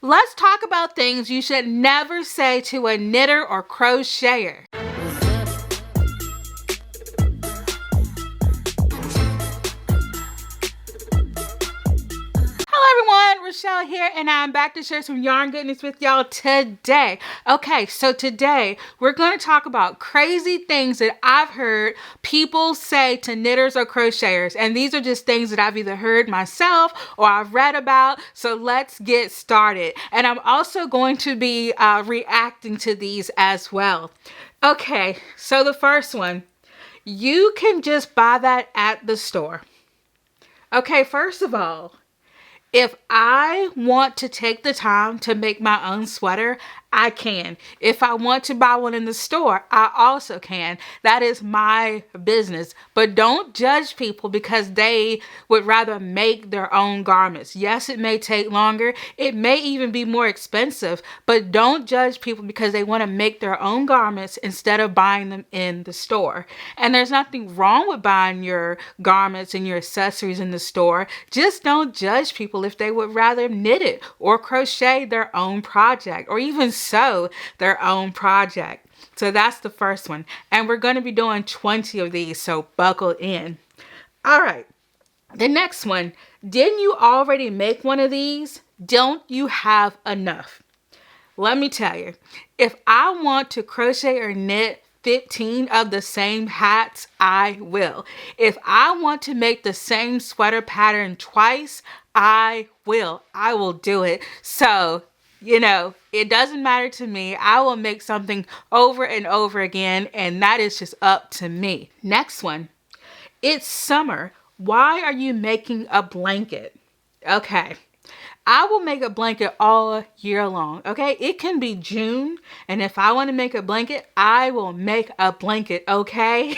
Let's talk about things you should never say to a knitter or crocheter. Hello everyone, Rochelle here, and I'm back to share some yarn goodness with y'all today. Okay, so today we're going to talk about crazy things that I've heard people say to knitters or crocheters, and these are just things that I've either heard myself or I've read about. So let's get started, and I'm also going to be reacting to these as well. Okay, so the first one, you can just buy that at the store. Okay, first of all, if I want to take the time to make my own sweater, I can. If I want to buy one in the store, I also can. That is my business. But don't judge people because they would rather make their own garments. Yes, it may take longer. It may even be more expensive. But don't judge people because they want to make their own garments instead of buying them in the store. And there's nothing wrong with buying your garments and your accessories in the store. Just don't judge people if they would rather knit it or crochet their own project or even sew their own project. So that's the first one. And we're going to be doing 20 of these, so buckle in. All right. The next one. Didn't you already make one of these? Don't you have enough? Let me tell you, if I want to crochet or knit 15 of the same hats, I will. If I want to make the same sweater pattern twice, I will. I will do it. So, it doesn't matter to me. I will make something over and over again, and that is just up to me. Next one. It's summer. Why are you making a blanket? Okay. I will make a blanket all year long, okay? It can be June, and if I want to make a blanket, I will make a blanket, okay?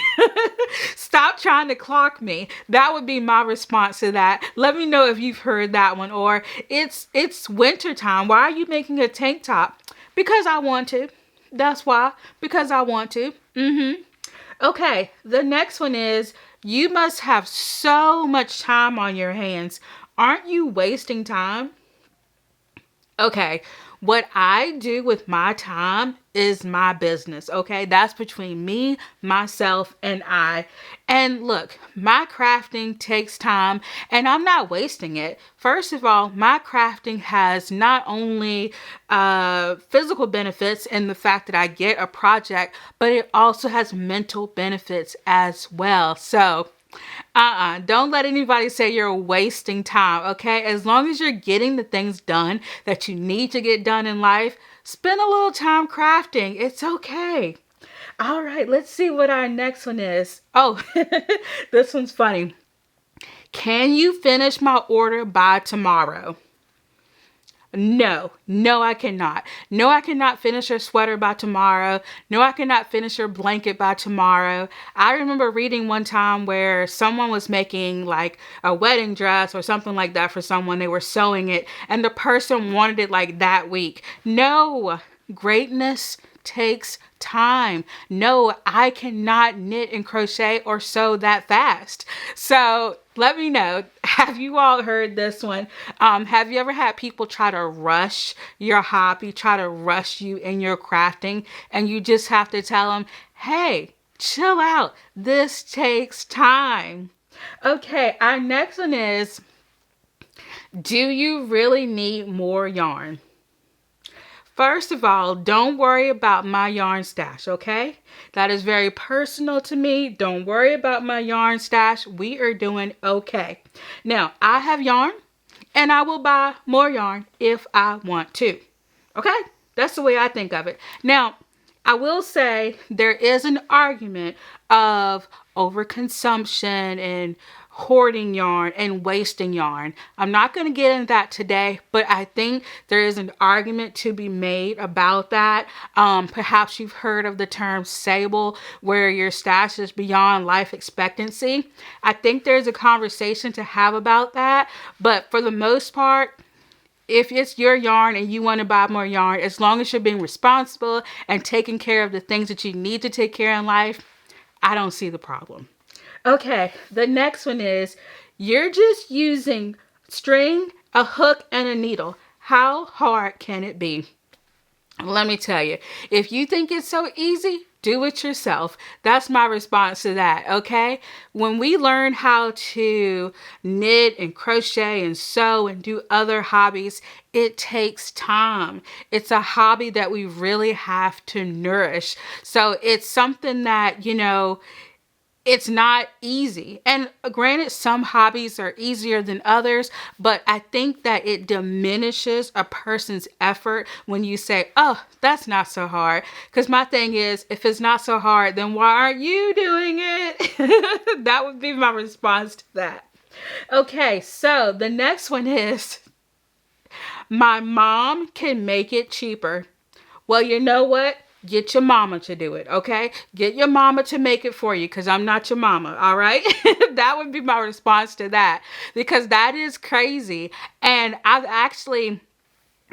Stop trying to clock me. That would be my response to that. Let me know if you've heard that one. Or it's winter time. Why are you making a tank top? Because I want to. That's why. Because I want to. Okay, the next one is, you must have so much time on your hands. Aren't you wasting time? Okay, what I do with my time is my business, okay? That's between me, myself, and I. And look, my crafting takes time, and I'm not wasting it. First of all, my crafting has not only physical benefits in the fact that I get a project, but it also has mental benefits as well. So, don't let anybody say you're wasting time, okay? As long as you're getting the things done that you need to get done in life, spend a little time crafting. It's okay. All right, let's see what our next one is. Oh, this one's funny. Can you finish my order by tomorrow? No, I cannot. No, I cannot finish your sweater by tomorrow. No, I cannot finish your blanket by tomorrow. I remember reading one time where someone was making like a wedding dress or something like that for someone. They were sewing it and the person wanted it like that week. No, greatness takes time. No, I cannot knit and crochet or sew that fast. So let me know. Have you all heard this one? Have you ever had people try to rush your hobby, try to rush you in your crafting, and you just have to tell them, hey, chill out. This takes time. Okay, our next one is, do you really need more yarn? First of all, don't worry about my yarn stash, okay? That is very personal to me. Don't worry about my yarn stash. We are doing okay. Now, I have yarn, and I will buy more yarn if I want to, okay? That's the way I think of it. Now, I will say there is an argument of overconsumption and hoarding yarn and wasting yarn. I'm not going to get into that today, but I think there is an argument to be made about that. Perhaps you've heard of the term sable, where your stash is beyond life expectancy. I think there's a conversation to have about that, but for the most part, if it's your yarn and you want to buy more yarn, as long as you're being responsible and taking care of the things that you need to take care of in life, I don't see the problem. Okay, the next one is, you're just using string, a hook, and a needle. How hard can it be? Let me tell you, if you think it's so easy, do it yourself. That's my response to that, okay? When we learn how to knit and crochet and sew and do other hobbies, it takes time. It's a hobby that we really have to nourish. So it's something that, it's not easy. And granted, some hobbies are easier than others, but I think that it diminishes a person's effort when you say, oh, that's not so hard. Because my thing is, if it's not so hard, then why aren't you doing it? That would be my response to that. Okay, so the next one is, my mom can make it cheaper. Well, you know what? Get your mama to do it, okay? Get your mama to make it for you, because I'm not your mama, all right? That would be my response to that, because that is crazy. And I've actually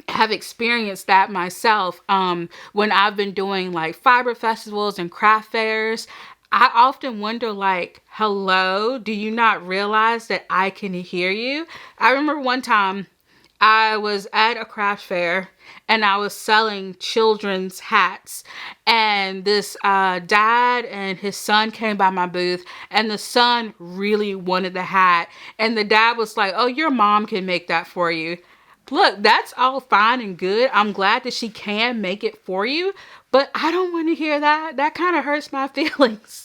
have experienced that myself when I've been doing like fiber festivals and craft fairs. I often wonder, like, hello, do you not realize that I can hear you? I remember one time I was at a craft fair and I was selling children's hats, and this dad and his son came by my booth, and the son really wanted the hat, and the dad was like, oh, your mom can make that for you. Look, that's all fine and good. I'm glad that she can make it for you, but I don't want to hear that. That kind of hurts my feelings.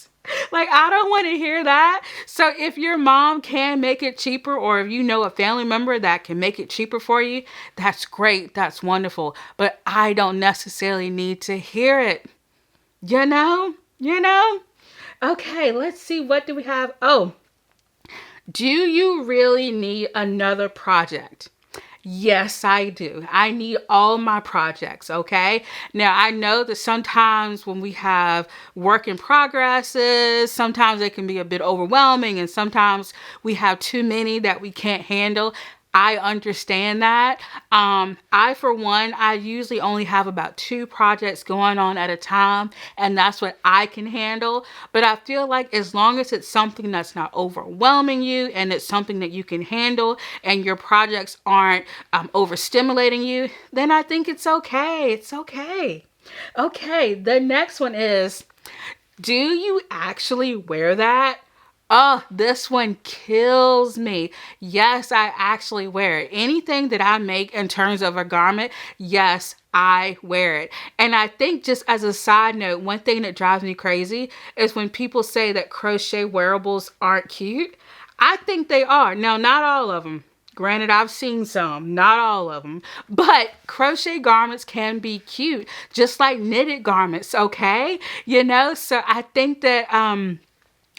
Like, I don't want to hear that. So if your mom can make it cheaper, or if you know a family member that can make it cheaper for you, that's great. That's wonderful. But I don't necessarily need to hear it. You know? Okay, let's see. What do we have? Oh, do you really need another project? Yes, I do. I need all my projects, okay? Now, I know that sometimes when we have work in progresses, sometimes they can be a bit overwhelming, and sometimes we have too many that we can't handle. I understand that. For one, I usually only have about 2 projects going on at a time, and that's what I can handle. But I feel like as long as it's something that's not overwhelming you, and it's something that you can handle, and your projects aren't overstimulating you, then I think it's okay. It's okay. Okay, the next one is, do you actually wear that? Oh, this one kills me. Yes, I actually wear it. Anything that I make in terms of a garment, yes, I wear it. And I think, just as a side note, one thing that drives me crazy is when people say that crochet wearables aren't cute. I think they are. Now, not all of them. Granted, I've seen some, not all of them, but crochet garments can be cute, just like knitted garments, okay? So I think that,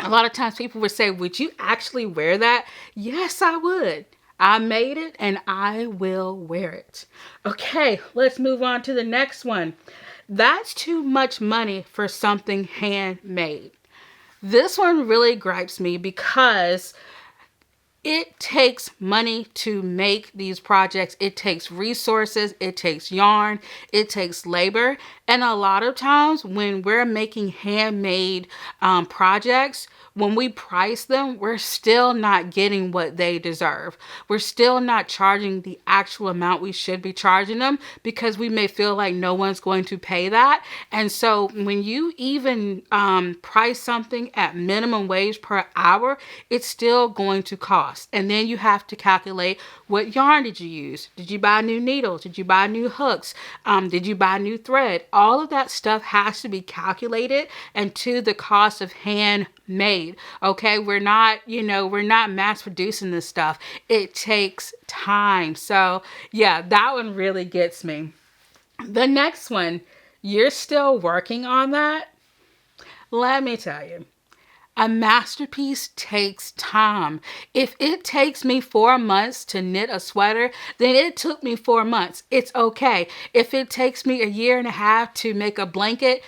a lot of times people would say, would you actually wear that? Yes, I would. I made it and I will wear it. Okay, let's move on to the next one. That's too much money for something handmade. This one really gripes me because it takes money to make these projects. It takes resources, it takes yarn, it takes labor. And a lot of times when we're making handmade projects, when we price them, we're still not getting what they deserve. We're still not charging the actual amount we should be charging them, because we may feel like no one's going to pay that. And so when you even price something at minimum wage per hour, it's still going to cost. And then you have to calculate, what yarn did you use? Did you buy new needles? Did you buy new hooks? Did you buy new thread? All of that stuff has to be calculated and to the cost of handmade. Okay, we're not mass producing this stuff. It takes time. So yeah, that one really gets me. The next one, you're still working on that? Let me tell you, a masterpiece takes time. If it takes me 4 months to knit a sweater, then it took me 4 months. It's okay. If it takes me 1.5 years to make a blanket,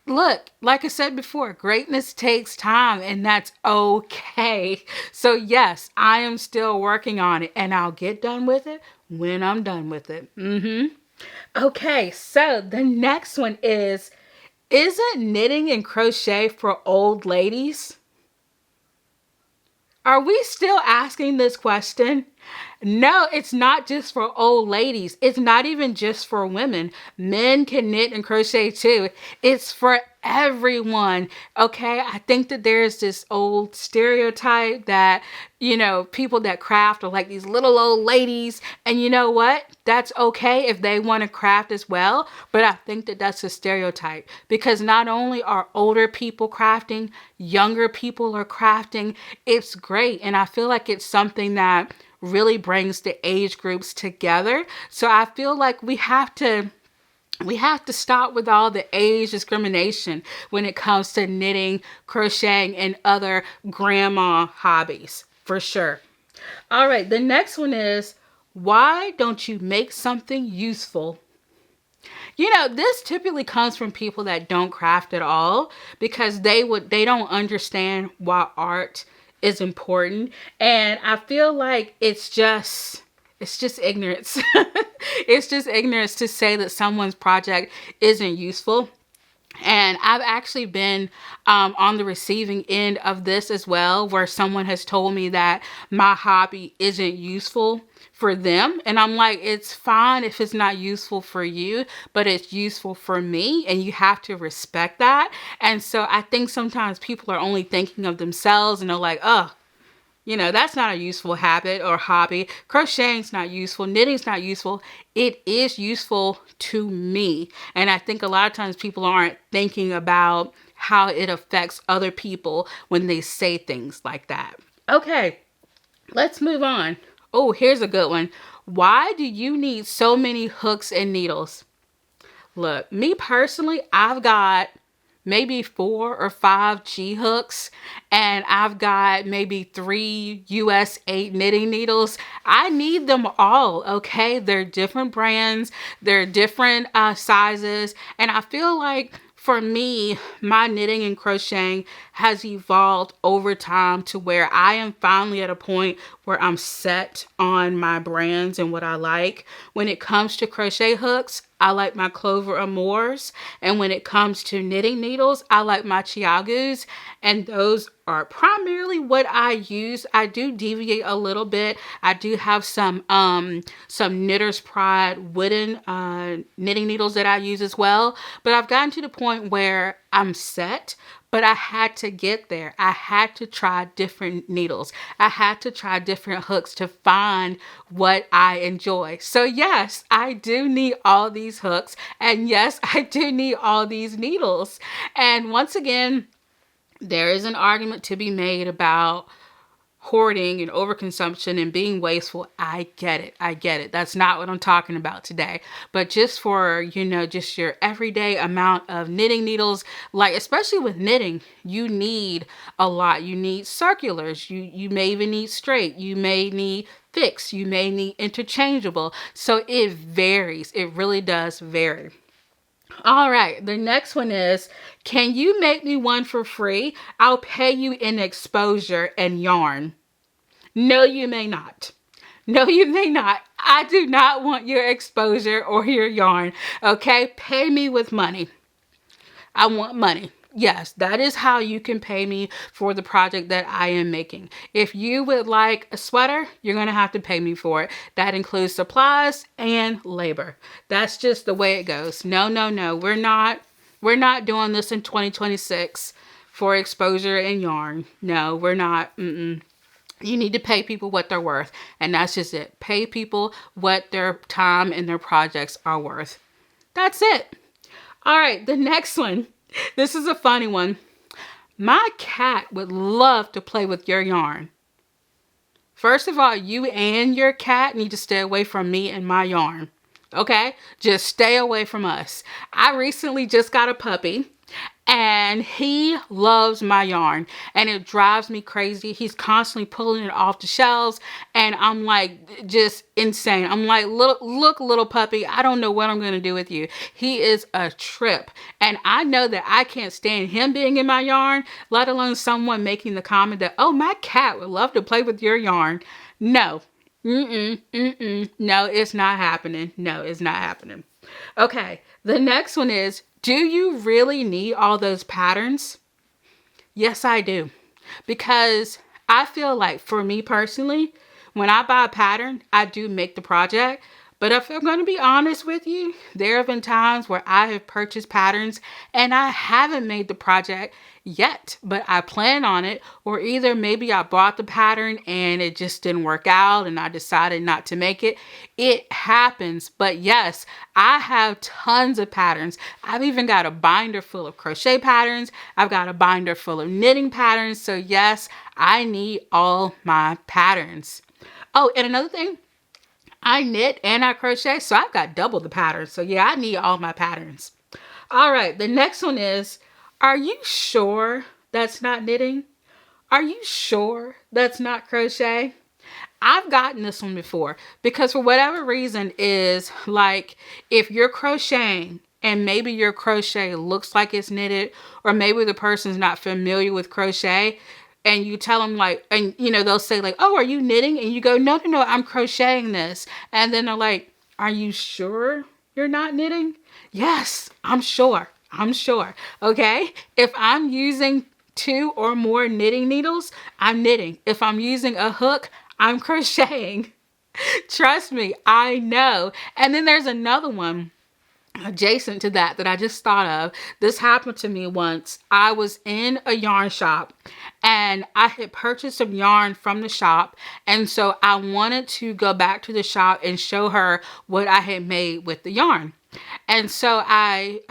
look, like I said before, greatness takes time, and that's okay. So yes, I am still working on it, and I'll get done with it when I'm done with it. Okay, so the next one is, isn't knitting and crochet for old ladies? Are we still asking this question? No, it's not just for old ladies. It's not even just for women. Men can knit and crochet too. It's for everyone. Okay. I think that there's this old stereotype that, people that craft are like these little old ladies. And you know what? That's okay if they want to craft as well. But I think that that's a stereotype, because not only are older people crafting, younger people are crafting. It's great. And I feel like it's something that really brings the age groups together. So I feel like we have to stop with all the age discrimination when it comes to knitting, crocheting, and other grandma hobbies, for sure. All right, the next one is, why don't you make something useful? This typically comes from people that don't craft at all, because they don't understand why art is important. And I feel like it's just ignorance. It's just ignorance to say that someone's project isn't useful. And I've actually been on the receiving end of this as well, where someone has told me that my hobby isn't useful for them. And I'm like, it's fine if it's not useful for you, but it's useful for me, and you have to respect that. And so I think sometimes people are only thinking of themselves, and they're like, oh, that's not a useful habit or hobby. Crocheting's not useful. Knitting's not useful. It is useful to me. And I think a lot of times people aren't thinking about how it affects other people when they say things like that. Okay, let's move on. Oh, here's a good one. Why do you need so many hooks and needles? Look, me personally, I've got maybe 4 or 5 G hooks, and I've got maybe 3 US 8 knitting needles. I need them all, okay? They're different brands, they're different sizes, and I feel like for me, my knitting and crocheting has evolved over time to where I am finally at a point where I'm set on my brands and what I like. When it comes to crochet hooks, I like my Clover Amours. And when it comes to knitting needles, I like my Chiagus. And those are primarily what I use. I do deviate a little bit. I do have some Knitter's Pride wooden knitting needles that I use as well. But I've gotten to the point where I'm set. But I had to get there. I had to try different needles. I had to try different hooks to find what I enjoy. So yes, I do need all these hooks. And yes, I do need all these needles. And once again, there is an argument to be made about hoarding and overconsumption and being wasteful. I get it. That's not what I'm talking about today. But just for, just your everyday amount of knitting needles, like especially with knitting, you need a lot. You need circulars. You may even need straight. You may need fixed. You may need interchangeable. So it varies. It really does vary. All right, the next one is, can you make me one for free? I'll pay you in exposure and yarn. No, you may not. No, you may not. I do not want your exposure or your yarn. Okay, pay me with money. I want money. Yes, that is how you can pay me for the project that I am making. If you would like a sweater, you're going to have to pay me for it. That includes supplies and labor. That's just the way it goes. No. We're not doing this in 2026 for exposure and yarn. No, we're not. You need to pay people what they're worth. And that's just it. Pay people what their time and their projects are worth. That's it. All right, the next one. This is a funny one. My cat would love to play with your yarn. First of all, you and your cat need to stay away from me and my yarn. Okay? Just stay away from us. I recently just got a puppy, and he loves my yarn, and it drives me crazy. He's constantly pulling it off the shelves, and I'm like, just insane. I'm like, look, little puppy, I don't know what I'm going to do with you. He is a trip, and I know that I can't stand him being in my yarn, let alone someone making the comment that, oh, my cat would love to play with your yarn. No. No, it's not happening. No, it's not happening. Okay, the next one is, do you really need all those patterns? Yes, I do. Because I feel like for me personally, when I buy a pattern, I do make the project. But if I'm going to be honest with you, there have been times where I have purchased patterns and I haven't made the project yet, but I plan on it. Or either maybe I bought the pattern and it just didn't work out and I decided not to make it. It happens. But yes, I have tons of patterns. I've even got a binder full of crochet patterns. I've got a binder full of knitting patterns. So yes, I need all my patterns. Oh, and another thing, I knit and I crochet, so I've got double the patterns. So yeah, I need all my patterns. All right, the next one is, are you sure that's not knitting? Are you sure that's not crochet? I've gotten this one before because for whatever reason is like if you're crocheting and maybe your crochet looks like it's knitted, or maybe the person's not familiar with crochet, and you tell them like, and you know, they'll say like, oh, are you knitting? And you go, no, no, no, I'm crocheting this. And then they're like, are you sure you're not knitting? Yes, I'm sure. I'm sure. Okay. If I'm using 2 or more knitting needles, I'm knitting. If I'm using a hook, I'm crocheting. Trust me, I know. And then there's another one adjacent to that I just thought of. This happened to me once. I was in a yarn shop and I had purchased some yarn from the shop, and so I wanted to go back to the shop and show her what I had made with the yarn. And so I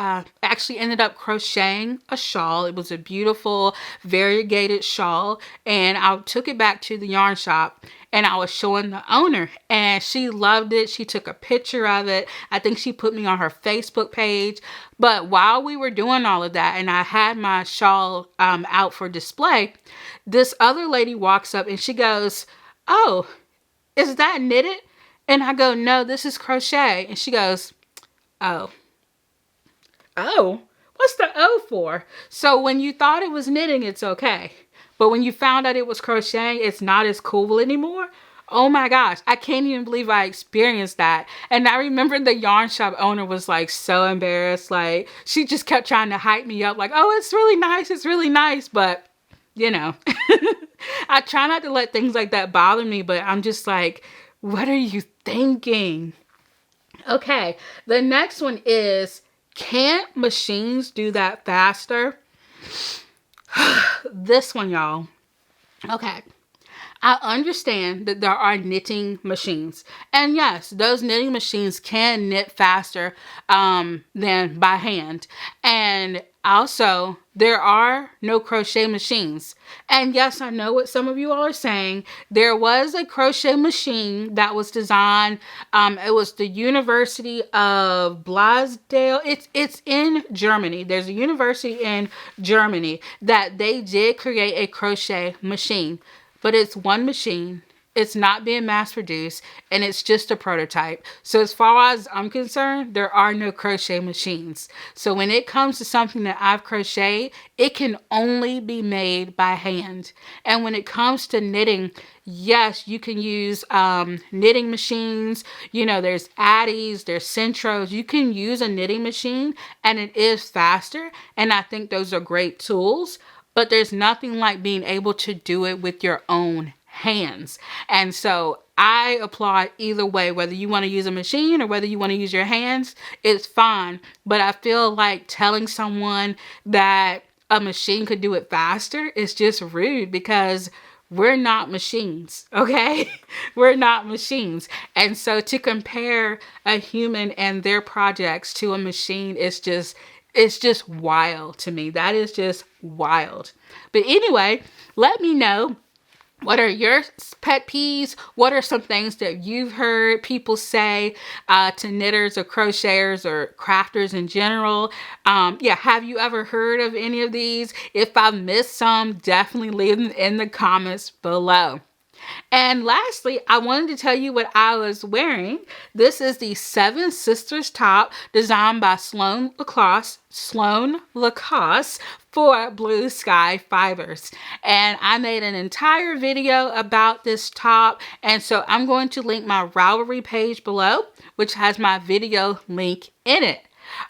actually ended up crocheting a shawl. It was a beautiful variegated shawl, and I took it back to the yarn shop and I was showing the owner and she loved it. She took a picture of it. I think she put me on her Facebook page. But while we were doing all of that and I had my shawl out for display, this other lady walks up and she goes, oh, is that knitted? And I go, no, this is crochet. And she goes, oh, what's the O for? So when you thought it was knitting, it's okay. But when you found out it was crocheting, it's not as cool anymore. Oh my gosh, I can't even believe I experienced that. And I remember the yarn shop owner was like so embarrassed. Like she just kept trying to hype me up like, oh, it's really nice. It's really nice. But you know, I try not to let things like that bother me, but I'm just like, what are you thinking? Okay, the next one is, can't machines do that faster? This one, y'all. Okay. I understand that there are knitting machines. And yes, those knitting machines can knit faster than by hand. And also, there are no crochet machines. And yes, I know what some of you all are saying. There was a crochet machine that was designed. It was the University of Blasdale. It's in Germany. There's a university in Germany that they did create a crochet machine. But it's one machine, it's not being mass produced, and it's just a prototype. So as far as I'm concerned, there are no crochet machines. So when it comes to something that I've crocheted, it can only be made by hand. And when it comes to knitting, yes, you can use knitting machines. You know, there's Addies, there's Centros. You can use a knitting machine and it is faster. And I think those are great tools. But there's nothing like being able to do it with your own hands. And so I applaud either way, whether you want to use a machine or whether you want to use your hands, it's fine. But I feel like telling someone that a machine could do it faster is just rude because we're not machines, okay? We're not machines. And so to compare a human and their projects to a machine is just, it's just wild to me. That is just wild. But anyway, let me know, what are your pet peeves? What are some things that you've heard people say to knitters or crocheters or crafters in general? Yeah, have you ever heard of any of these? If I missed some, definitely leave them in the comments below. And lastly, I wanted to tell you what I was wearing. This is the Seven Sisters top designed by Sloan Lacoste for Blue Sky Fibers. And I made an entire video about this top. And so I'm going to link my Ravelry page below, which has my video link in it.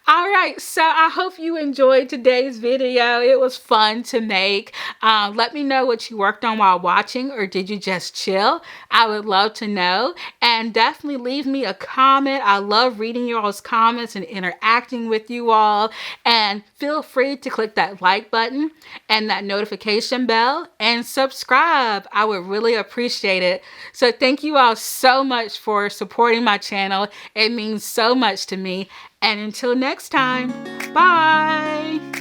All right, so I hope you enjoyed today's video. It was fun to make. Let me know what you worked on while watching, or did you just chill? I would love to know. And definitely leave me a comment. I love reading your all's comments and interacting with you all. And feel free to click that like button and that notification bell and subscribe. I would really appreciate it. So thank you all so much for supporting my channel. It means so much to me. And until next time, bye!